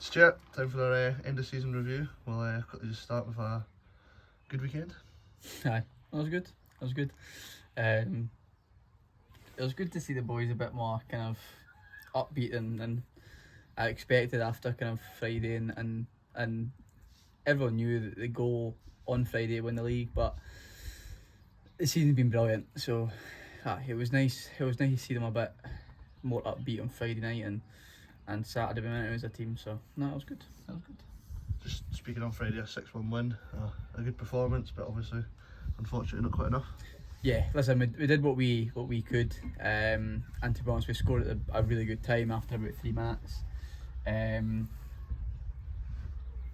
Stuart, time for our end of season review. We'll quickly just start with a good weekend. Aye, that was good. That was good. It was good to see the boys a bit more kind of upbeat than I expected after kind of Friday, and everyone knew that the goal on Friday win the league, but the season's been brilliant. So it was nice. It was nice to see them a bit more upbeat on Friday night and Saturday momentum as a team. So no, it was good. That was good. Just speaking on Friday, a 6-1 win, a good performance, but obviously, unfortunately, not quite enough. Yeah, listen, we did what we could, and to be honest, we scored at a really good time after about 3 minutes.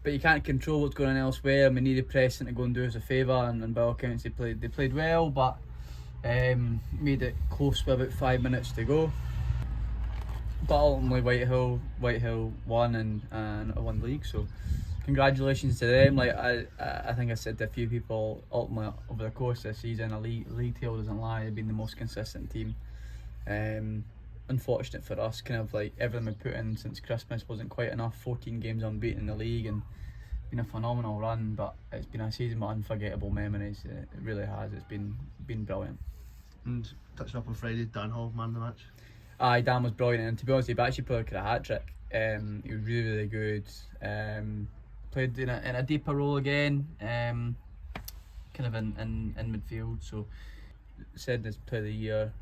But you can't control what's going on elsewhere. We needed pressing to go and do us a favour, and by all accounts they played well, but made it close with about 5 minutes to go. But ultimately Whitehill won and won the league, so congratulations to them. Like I think I said to a few people, ultimately over the course of the season, a league table doesn't lie, they've been the most consistent team. Unfortunate for us, kind of like everything we put in since Christmas wasn't quite enough. 14 games unbeaten in the league and been a phenomenal run, but it's been a season with unforgettable memories. It really has. It's been brilliant. And touching up on Friday, Dan Hall, man of the match. Aye, Dan was brilliant, and to be honest, he actually played a hat-trick. He was really good. Played in a deeper role again, kind of in midfield. So said this play of the year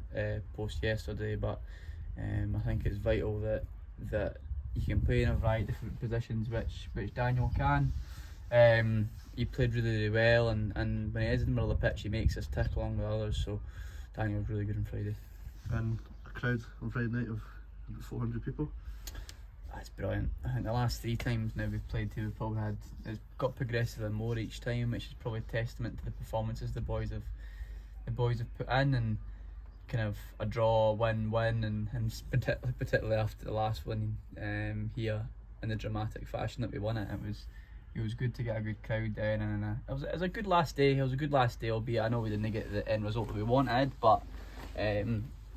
post yesterday, but I think it's vital that you can play in a variety of different positions, which Daniel can. He played really well, and when he is in the middle of the pitch, he makes us tick along with others. So Daniel was really good on Friday. And a crowd on Friday night of about 400 people. That's brilliant. I think the last 3 times now we've played here, we've probably had, it's got progressively more each time, which is probably testament to the performances the boys have put in, and kind of a draw, win, and particularly after the last win here in the dramatic fashion that we won it. It was good to get a good crowd down, and it was a good last day. It was a good last day, albeit I know we didn't get the end result that we wanted, but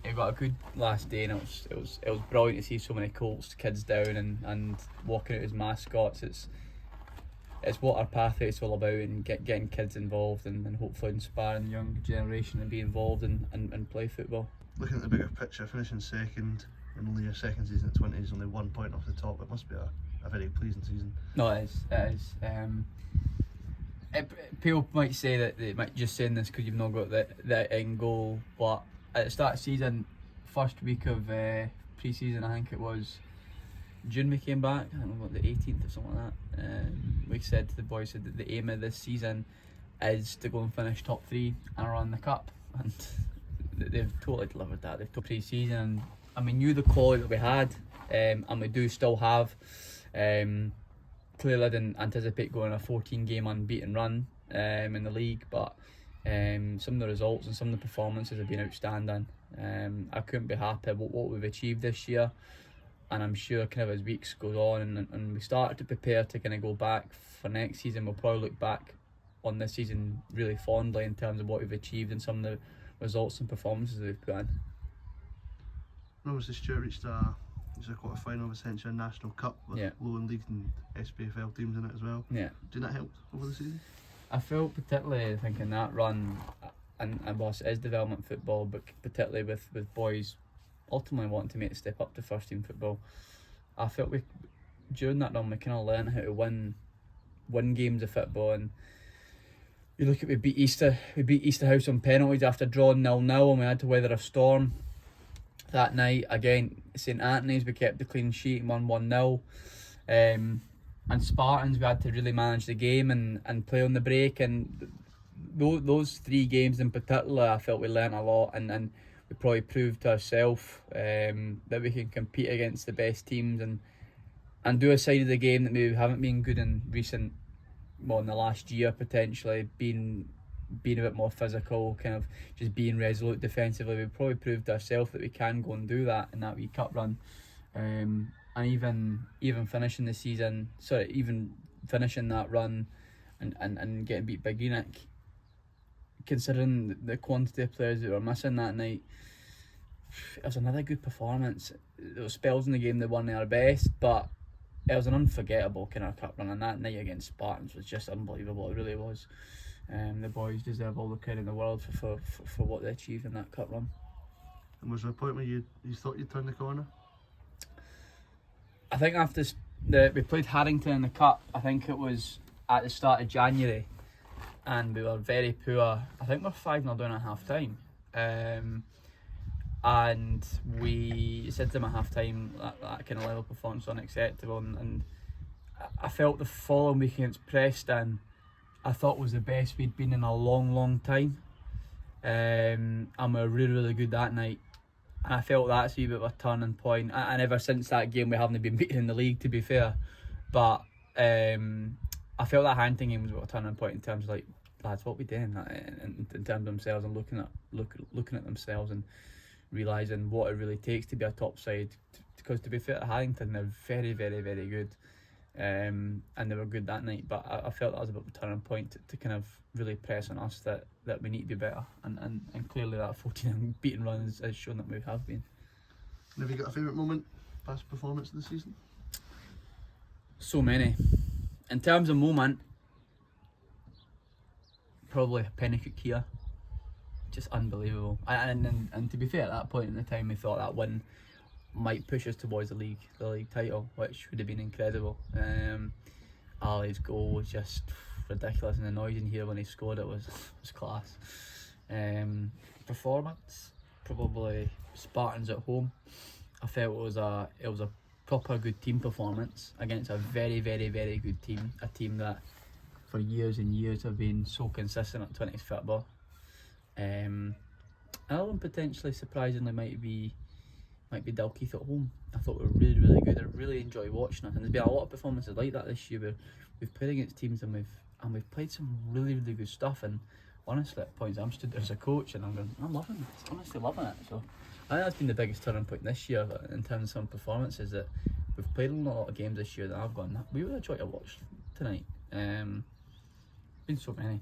it got a good last day, and it was brilliant to see so many Colts kids down and walking out as mascots. It's what our pathway is all about, and getting kids involved and hopefully inspiring the young generation to be involved and play football. Looking at the bigger picture, finishing second in only your second season at 20s, only 1 point off the top, it must be a very pleasing season. No, it is. People might say that they might just saying this because you've not got the end goal, but at the start of the season, first week of pre-season, I think it was June we came back, I think we got the 18th or something like that. We said to the boys that the aim of this season is to go and finish top 3 and run the cup, and they've totally delivered that. They've took pre-season, and we knew the quality that we had, and we do still have. Clearly didn't anticipate going a 14-game unbeaten run in the league, but some of the results and some of the performances have been outstanding. I couldn't be happy with what we've achieved this year, and I'm sure kind of as weeks goes on and we start to prepare to kind of go back for next season, we'll probably look back on this season really fondly in terms of what we've achieved and some of the results and performances that we've put in. Obviously Stuart reached a quarter-final of essentially a national cup with Lowland League and SPFL teams in it as well. Yeah. Did that help over the season? I felt particularly, I think, in that run, and whilst it is development football, but particularly with boys ultimately wanting to make a step up to first team football, I felt during that run we kind of learned how to win games of football. And you look at, we beat Easterhouse on penalties after drawing 0-0, and we had to weather a storm that night. Again, St Anthony's, we kept the clean sheet and won 1-0. And Spartans, we had to really manage the game and play on the break, and those 3 games in particular, I felt we learnt a lot, and we probably proved to ourselves that we can compete against the best teams and do a side of the game that maybe haven't been good in in the last year, potentially being a bit more physical, kind of just being resolute defensively. We probably proved to ourselves that we can go and do that in that wee cup run. And even finishing the season, even finishing that run and getting beat by Greenock, considering the quantity of players that were missing that night, it was another good performance. There were spells in the game that weren't our best, but it was an unforgettable kind of cup run, and that night against Spartans was just unbelievable. It really was. The boys deserve all the credit in the world for what they achieved in that cup run. And was there a point where you thought you'd turn the corner? I think after we played Harrington in the cup, I think it was at the start of January, and we were very poor. I think we were 5-0 down at half time. And we said to them at half time that kind of level of performance was unacceptable, and I felt the following week against Preston, I thought was the best we'd been in a long time. And we were really good that night, and I felt that's a wee bit of a turning point. And ever since that game we haven't been beaten in the league, to be fair, but I felt that Harrington game was a bit of a turning point in terms of like, lads, what we doing in terms of themselves, and looking at themselves and realising what it really takes to be a top side. Because to be fair to Harrington, they're very good, and they were good that night, but I felt that was a bit of a turning point to kind of really press on us that we need to be better, and clearly that 14 unbeaten run has shown that we have been. And have you got a favourite moment, past performance of the season? So many. In terms of moment, probably Pennycook here. Just unbelievable. And to be fair, at that point in the time, we thought that win might push us towards the league title, which would have been incredible. Ali's goal was just ridiculous, and the noise in here when he scored it was class. Performance, probably Spartans at home. I felt it was a proper good team performance against a very good team, a team that for years and years have been so consistent at 20s football. Allan potentially surprisingly might be Dalkeith at home. I thought we were really good. I really enjoy watching it, and there's been a lot of performances like that this year where we've played against teams and we've played some really good stuff. And honestly, at points I'm stood there as a coach and I'm loving it. Honestly loving it. So I think that's been the biggest turning point this year in terms of some performances, that we've played in a lot of games this year that I've gone, we would enjoy to watch tonight. Been so many,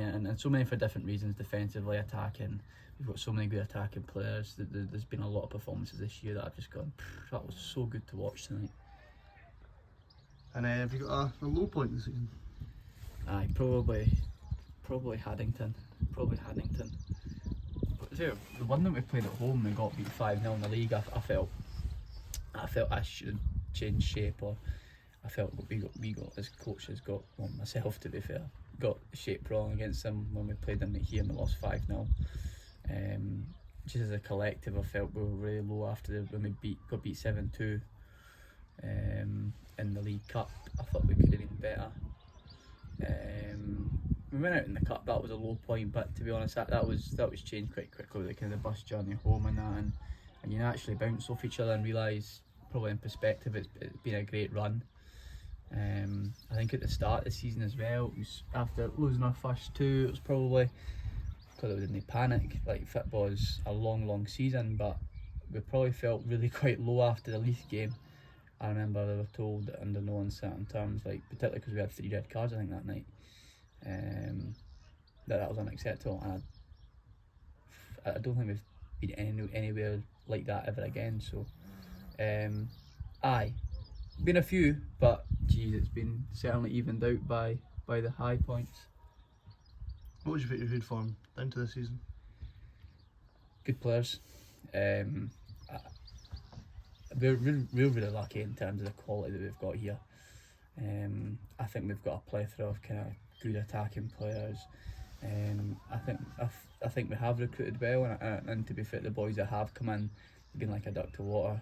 and so many for different reasons. Defensively, attacking, we've got so many good attacking players. There's been a lot of performances this year that I've just gone, that was so good to watch tonight. And have you got a low point this season? Aye, probably Haddington. But the one that we played at home and got beat 5-0 in the league, I felt I should change shape, or I felt we got as coaches got, well, myself to be fair, got shape wrong against them when we played them here and we lost 5-0. Just as a collective, I felt we were really low after when we got beat 7-2 in the League Cup. I thought we could have been better. We went out in the cup, that was a low point, but to be honest, that was changed quite quickly with the kind of the bus journey home and that, and you actually bounce off each other and realise, probably in perspective, it's been a great run. I think at the start of the season as well, it was after losing our first two, it was probably because it was in the panic. Like, football is a long season, but we probably felt really quite low after the Leith game. I remember they were told that under no uncertain terms, like particularly because we had 3 red cards I think that night, that was unacceptable, and I don't think we've been anywhere like that ever again. So been a few, but geez, it's been certainly evened out by the high points. What was your favourite food form down to this season? Good players. We're really lucky in terms of the quality that we've got here. I think we've got a plethora of kind of good attacking players. I think we have recruited well, and to be fair, the boys that have come in have been like a duck to water.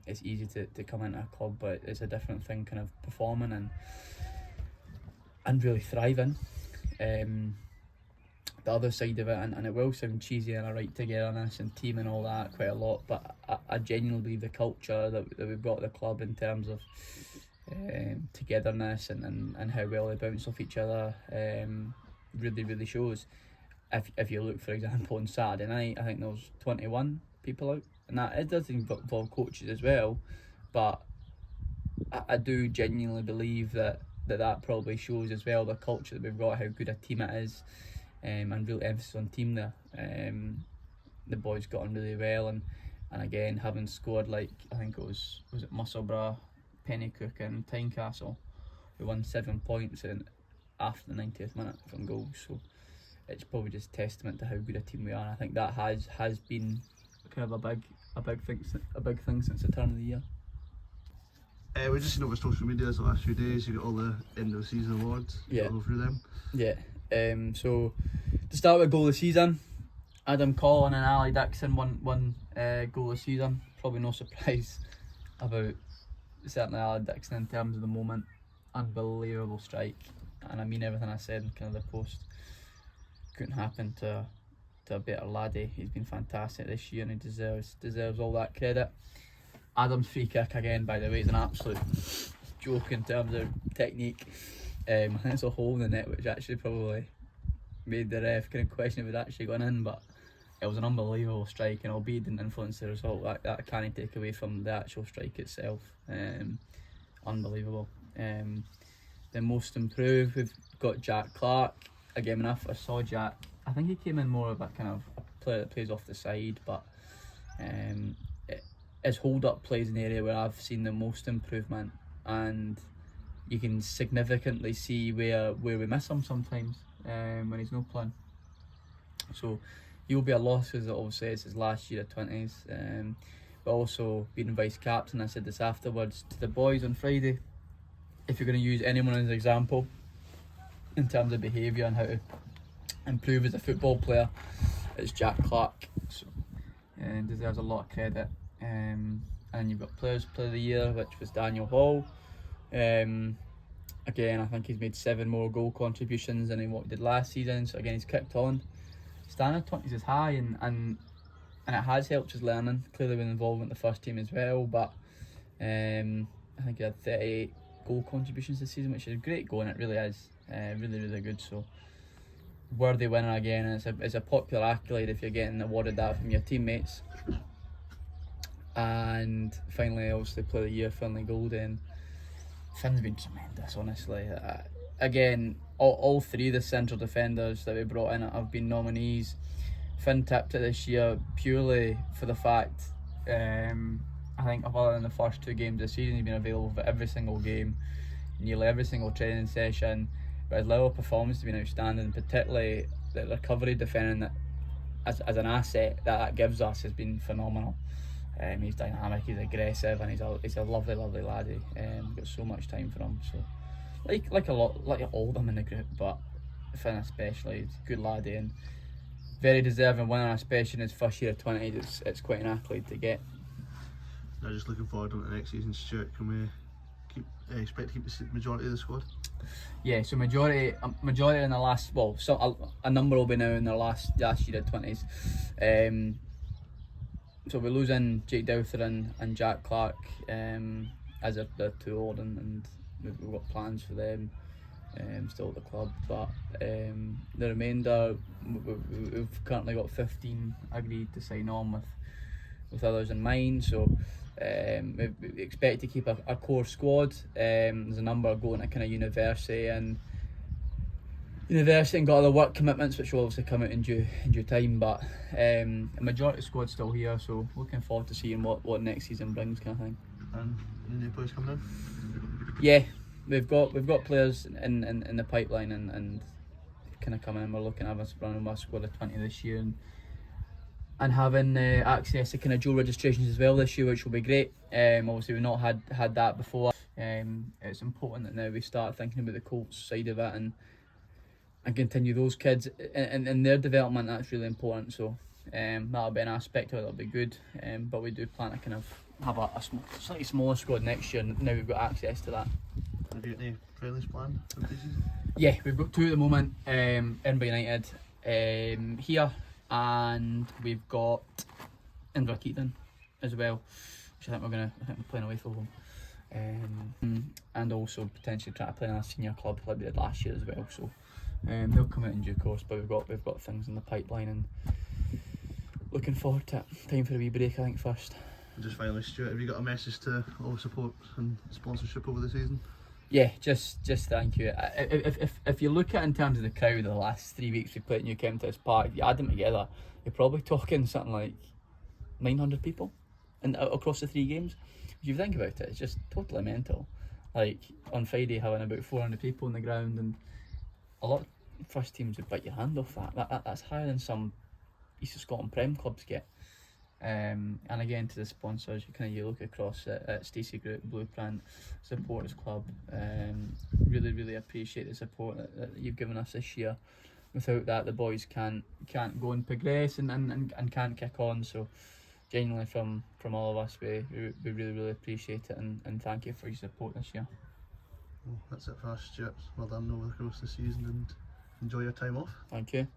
It's easy to come into a club, but it's a different thing kind of performing and really thriving. The other side of it, and it will sound cheesy and a right togetherness and team and all that quite a lot, but I genuinely believe the culture that we've got at the club in terms of togetherness and how well they bounce off each other really shows. If you look, for example, on Saturday night, I think there was 21 people out, and that it does involve coaches as well, but I do genuinely believe that probably shows as well the culture that we've got, how good a team it is. And real emphasis on team there. The boys got on really well, and again, having scored, like I think it was it Musselburgh, Pennycook and Tynecastle, who won 7 points after the 90th minute from goals. So it's probably just testament to how good a team we are. And I think that has been kind of a big thing since the turn of the year. We've just seen over social media the last few days. You got all the end of the season awards. Yeah. Go through them. Yeah. So to start with goal of the season, Adam Collin and Ali Dixon won goal of the season. Probably no surprise about certainly Ali Dixon in terms of the moment. Unbelievable strike, and I mean everything I said in kind of the post. Couldn't happen to a better laddie. He's been fantastic this year and he deserves all that credit. Adam's free kick again, by the way, is an absolute joke in terms of technique. I think it's a hole in the net which actually probably made the ref kind of question if it actually gone in, but it was an unbelievable strike, and albeit didn't influence the result, that can't take away from the actual strike itself. Unbelievable. The most improved, we've got Jack Clark. Again, when I first saw Jack, I think he came in more of a kind of a player that plays off the side, but his hold-up plays an area where I've seen the most improvement, and you can significantly see where we miss him sometimes when he's not playing. So he'll be a loss, because obviously it's his last year at 20s, but also being vice captain. I said this afterwards to the boys on Friday, if you're going to use anyone as an example in terms of behaviour and how to improve as a football player, it's Jack Clark. So deserves a lot of credit. And you've got Player of the Year, which was Daniel Hall. Again, I think he's made 7 more goal contributions than what he did last season, so again he's kicked on. Standard 20s is high, and it has helped his learning. Clearly been involved in the first team as well, but I think he had 38 goal contributions this season, which is great going. It really is, really good. So worthy winner again, and it's a popular accolade if you're getting awarded that from your teammates. And finally, obviously, Player of the Year, Finlay Golden. Finn's been tremendous, honestly. Again, all 3 of the central defenders that we brought in have been nominees. Finn tipped it this year purely for the fact, I think other than the first 2 games of the season, he's been available for every single game, nearly every single training session. But his level of performance has been outstanding, particularly the recovery defending that as an asset that gives us has been phenomenal. He's dynamic, he's aggressive, and he's a lovely laddie. We've got so much time for him. So like all of them in the group, but Finn especially, he's a good laddie and very deserving winner, especially in his first year at 20. It's quite an accolade to get. Now, just looking forward to the next season, Stuart. Can we expect to keep the majority of the squad? Yeah, so majority in the last, well, so a number will be now in their last year at 20s. So we're losing Jake Douther and Jack Clark as they're too old, and we've got plans for them still at the club. But the remainder, we've currently got 15 agreed to sign on with others in mind. So we expect to keep a core squad. There's a number going to kind of university and got other work commitments which will obviously come out in due time, but a majority of the squad's still here, so looking forward to seeing what next season brings, kind of thing. And any new players coming in? Yeah, we've got players in the pipeline and kind of coming in. We're looking at us running our squad of 20 this year, and having access to kind of dual registrations as well this year, which will be great. Obviously we've not had that before. It's important that now we start thinking about the Colts side of it and continue those kids in their development. That's really important. So that'll be an aspect of it that'll be good. But we do plan to kind of have a slightly smaller squad next year. Now we've got access to that. Have you got any friendlies planned for the season? Yeah, we've got 2 at the moment. Edinburgh United here, and we've got Inverkeithing as well, which I think we're playing away from them. And also potentially try to play in a senior club like we did last year as well. So they'll come out in due course, but we've got things in the pipeline and looking forward to it. Time for a wee break, I think, first. And just finally, Stuart, have you got a message to all the support and sponsorship over the season? Yeah, just thank you. If you look at it in terms of the crowd of the last 3 weeks we played at Countess Park, if you add them together, you're probably talking something like 900 people. and across the 3 games. If you think about it, it's just totally mental. Like on Friday, having about 400 people in the ground, and a lot of first teams would bite your hand off that. That's higher than some East of Scotland Prem clubs get. And again, to the sponsors, you look across at Stacey Group, Blueprint, Supporters Club. Really appreciate the support that you've given us this year. Without that, the boys can't go and progress and can't kick on. So genuinely from all of us, we really appreciate it, and thank you for your support this year. Well, that's it for us, Stuart. Well done over the course of the season, and enjoy your time off. Thank you.